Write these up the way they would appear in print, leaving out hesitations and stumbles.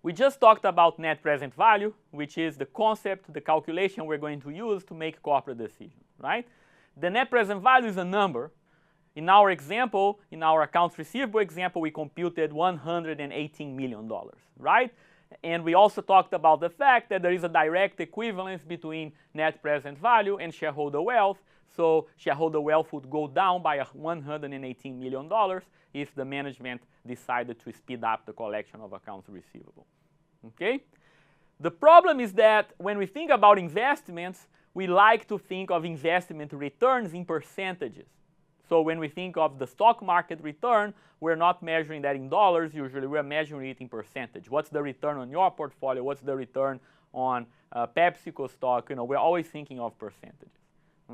We just talked about net present value, which is the concept, the calculation we're going to use to make corporate decisions, right? The net present value is a number. In our example, in our accounts receivable example, we computed $118 million, right? And we also talked about the fact that there is a direct equivalence between net present value and shareholder wealth. So shareholder wealth would go down by $118 million if the management decided to speed up the collection of accounts receivable. Okay? The problem is that when we think about investments, we like to think of investment returns in percentages. So when we think of the stock market return, we're not measuring that in dollars. Usually we're measuring it in percentage. What's the return on your portfolio? What's the return on PepsiCo stock? You know, we're always thinking of percentages.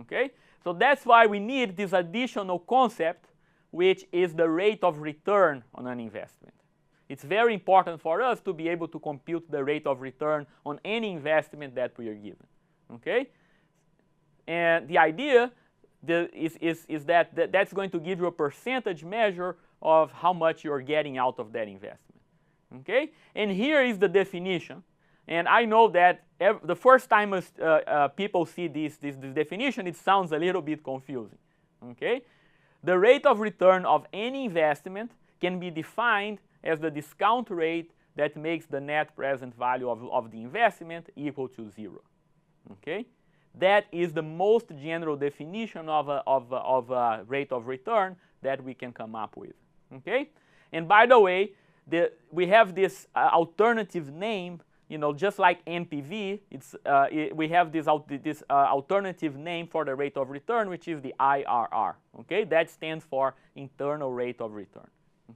Okay? So that's why we need this additional concept, which is the rate of return on an investment. It's very important for us to be able to compute the rate of return on any investment that we are given. Okay? And the idea is that that's going to give you a percentage measure of how much you're getting out of that investment. Okay? And here is the definition. And I know that the first time people see this definition, it sounds a little bit confusing. Okay? The rate of return of any investment can be defined as the discount rate that makes the net present value of the investment equal to 0. Okay? That is the most general definition of a rate of return that we can come up with. Okay? And by the way, we have this alternative name, you know, just like NPV. We have this alternative name for the rate of return, which is the IRR. Okay? That stands for internal rate of return.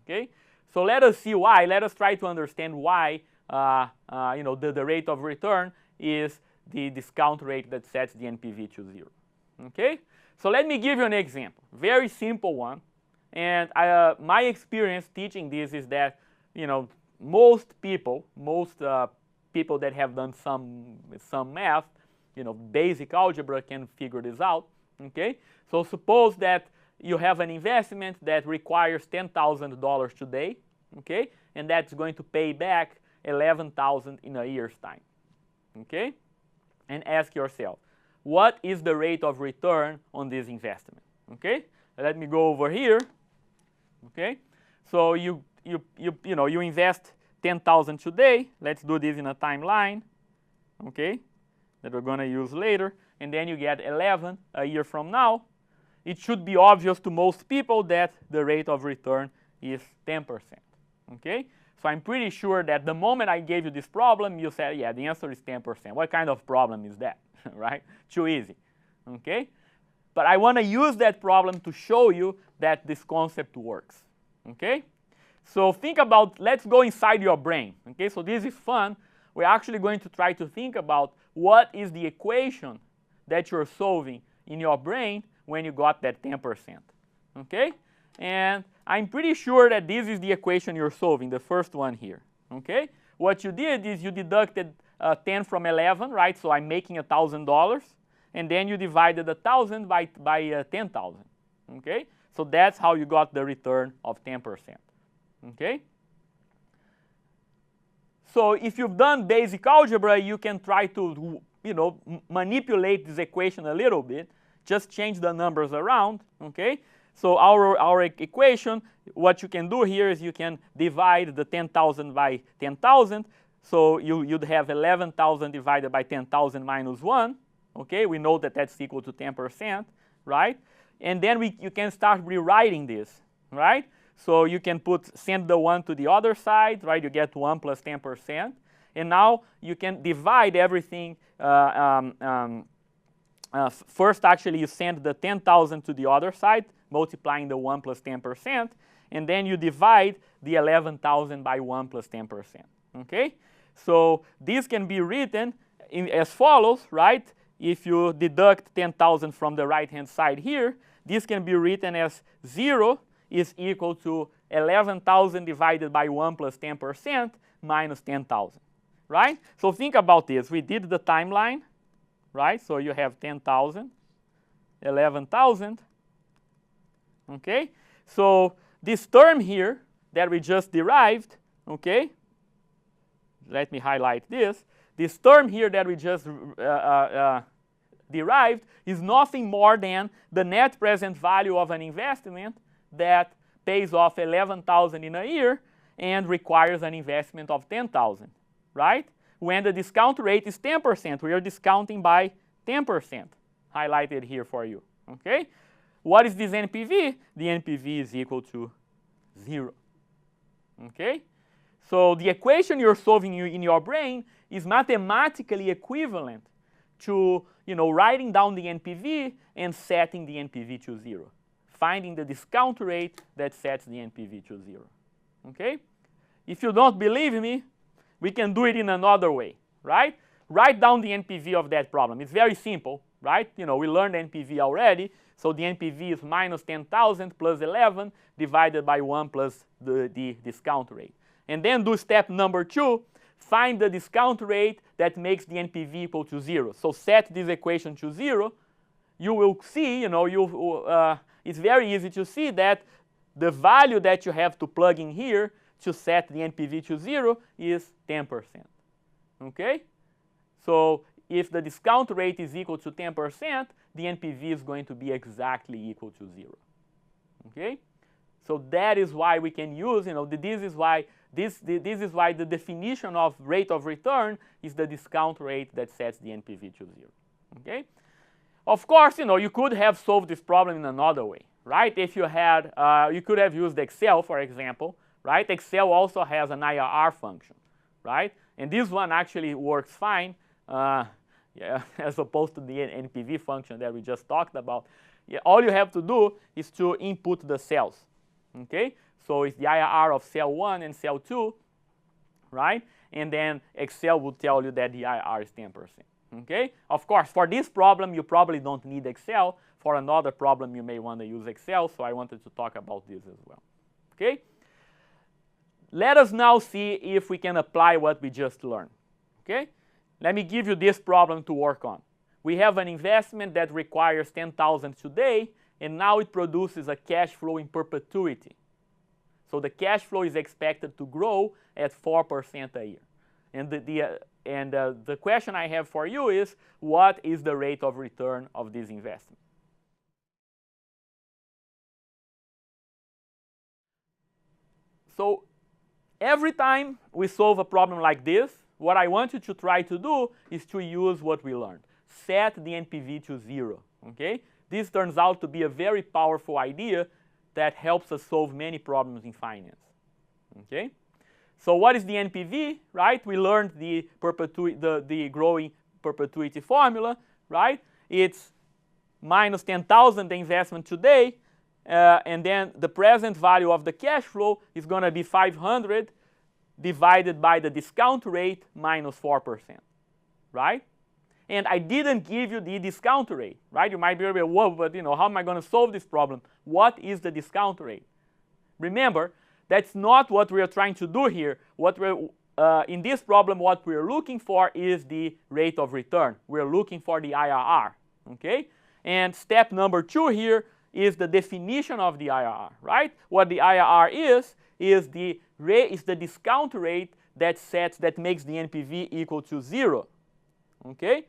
Okay? So let us see why. Let us try to understand why you know, the rate of return is the discount rate that sets the NPV to 0. Okay? So let me give you an example. Very simple one. And my experience teaching this is that, you know, most people that have done some math, you know, basic algebra can figure this out. Okay? So suppose that you have an investment that requires $10,000 today, okay? And that's going to pay back $11,000 in a year's time. Okay? And ask yourself, what is the rate of return on this investment? Okay? Let me go over here. Okay? So you invest $10,000 today. Let's do this in a timeline. Okay? That we're going to use later. And then you get 11 a year from now. It should be obvious to most people that the rate of return is 10%. Okay? So I'm pretty sure that the moment I gave you this problem, you said, yeah, the answer is 10%. What kind of problem is that? Right? Too easy. Okay? But I want to use that problem to show you that this concept works. Okay? So think about, let's go inside your brain. Okay? So this is fun. We're actually going to try to think about what is the equation that you're solving in your brain when you got that 10%. Okay? And I'm pretty sure that this is the equation you're solving, the first one here. Okay? What you did is you deducted 10 from 11, right? So I'm making $1,000. And then you divided 1,000 by 10,000. Okay? So that's how you got the return of 10%. Okay? So if you've done basic algebra, you can try to, you know, manipulate this equation a little bit. Just change the numbers around. Okay? So our equation, what you can do here is you can divide the 10,000 by 10,000. So you'd have 11,000 divided by 10,000 minus 1. Okay, we know that that's equal to 10%, right? And then you can start rewriting this, right? So you can send the 1 to the other side, right? You get 1 plus 10%. And now you can divide everything. First, actually, you send the 10,000 to the other side, multiplying the 1 plus 10%, and then you divide the 11,000 by 1 plus 10%. Okay? So this can be written as follows, right? If you deduct 10,000 from the right-hand side here, this can be written as 0 is equal to 11,000 divided by 1 plus 10% minus 10,000, right? So think about this. We did the timeline, right? So you have 10,000, 11,000, okay? So this term here that we just derived, okay? let me highlight this. This term here that we just derived is nothing more than the net present value of an investment that pays off $11,000 in a year and requires an investment of $10,000, right? When the discount rate is 10%, we are discounting by 10%, highlighted here for you, okay? What is this NPV? The NPV is equal to 0, okay? So the equation you're solving in your brain is mathematically equivalent to, writing down the NPV and setting the NPV to 0, finding the discount rate that sets the NPV to 0, okay? If you don't believe me, we can do it in another way, right? Write down the NPV of that problem. It's very simple, right? We learned NPV already, so the NPV is minus 10,000 plus 11 divided by 1 plus the discount rate. And then do step number 2, find the discount rate that makes the NPV equal to 0. So set this equation to 0. You will see, it's very easy to see that the value that you have to plug in here to set the NPV to 0 is 10%, okay? So if the discount rate is equal to 10%, the NPV is going to be exactly equal to 0, okay? So that is why we can use, this is why the definition of rate of return is the discount rate that sets the NPV to 0, okay? Of course, you could have solved this problem in another way, right? If you had, you could have used Excel, for example, right? Excel also has an IRR function, right? And this one actually works fine, as opposed to the NPV function that we just talked about. Yeah, all you have to do is to input the cells, okay? So it's the IRR of cell 1 and cell 2, right? And then Excel will tell you that the IRR is 10%, okay? Of course, for this problem, you probably don't need Excel. For another problem, you may want to use Excel, so I wanted to talk about this as well, okay? Let us now see if we can apply what we just learned, okay? Let me give you this problem to work on. We have an investment that requires $10,000 today, and now it produces a cash flow in perpetuity. So the cash flow is expected to grow at 4% a year. And the question I have for you is, what is the rate of return of this investment? So every time we solve a problem like this, what I want you to try to do is to use what we learned. Set the NPV to 0, okay? This turns out to be a very powerful idea that helps us solve many problems in finance, okay? So what is the NPV, right? We learned the growing perpetuity formula, right? It's minus 10,000 the investment today, and then the present value of the cash flow is going to be 500 divided by the discount rate minus 4%, right? And I didn't give you the discount rate, right? You might be able to, whoa, but how am I going to solve this problem? What is the discount rate? Remember, that's not what we are trying to do here. In this problem, what we're looking for is the rate of return. We're looking for the IRR, okay? And step number 2 here is the definition of the IRR, right? What the IRR is the discount rate that makes the NPV equal to 0, okay?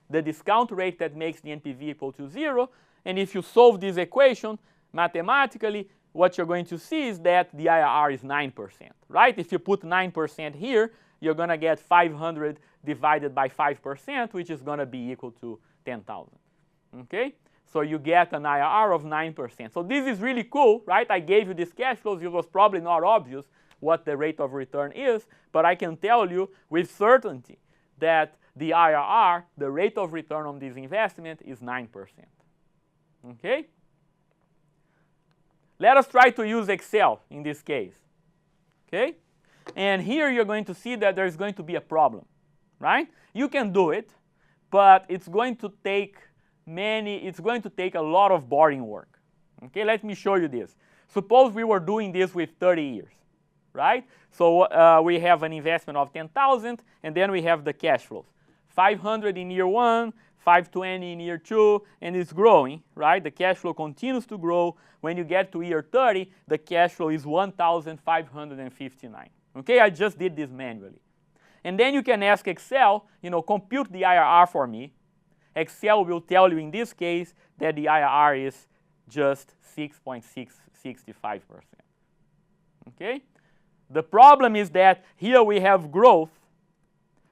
The discount rate that makes the NPV equal to 0, and if you solve this equation mathematically, what you're going to see is that the IRR is 9%, right? If you put 9% here, you're going to get 500 divided by 5%, which is going to be equal to 10,000, okay? So you get an IRR of 9%. So this is really cool, right? I gave you these cash flows. It was probably not obvious what the rate of return is, but I can tell you with certainty that the IRR, the rate of return on this investment, is 9%, okay? Let us try to use Excel in this case, okay? And here you're going to see that there's going to be a problem, right? You can do it, but it's going to take a lot of boring work, okay? Let me show you this. Suppose we were doing this with 30 years, right? So we have an investment of 10,000, and then we have the cash flows. 500 in year 1, 520 in year 2, and it's growing, right? The cash flow continues to grow. When you get to year 30, the cash flow is 1,559. Okay, I just did this manually. And then you can ask Excel, compute the IRR for me. Excel will tell you in this case that the IRR is just 6.65%. Okay? The problem is that here we have growth.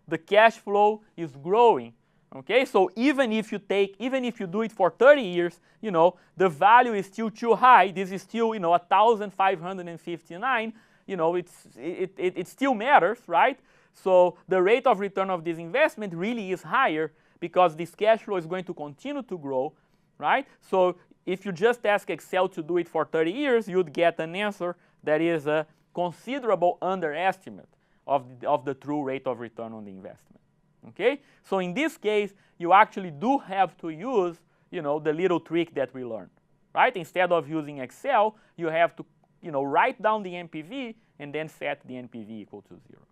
The cash flow is growing. Okay? So even if you do it for 30 years, the value is still too high. This is still, 1,559. It still matters, right? So the rate of return of this investment really is higher because this cash flow is going to continue to grow, right? So if you just ask Excel to do it for 30 years, you'd get an answer that is a considerable underestimate of the true rate of return on the investment, okay? So in this case, you actually do have to use, the little trick that we learned, right? Instead of using Excel, you have to, write down the NPV and then set the NPV equal to 0.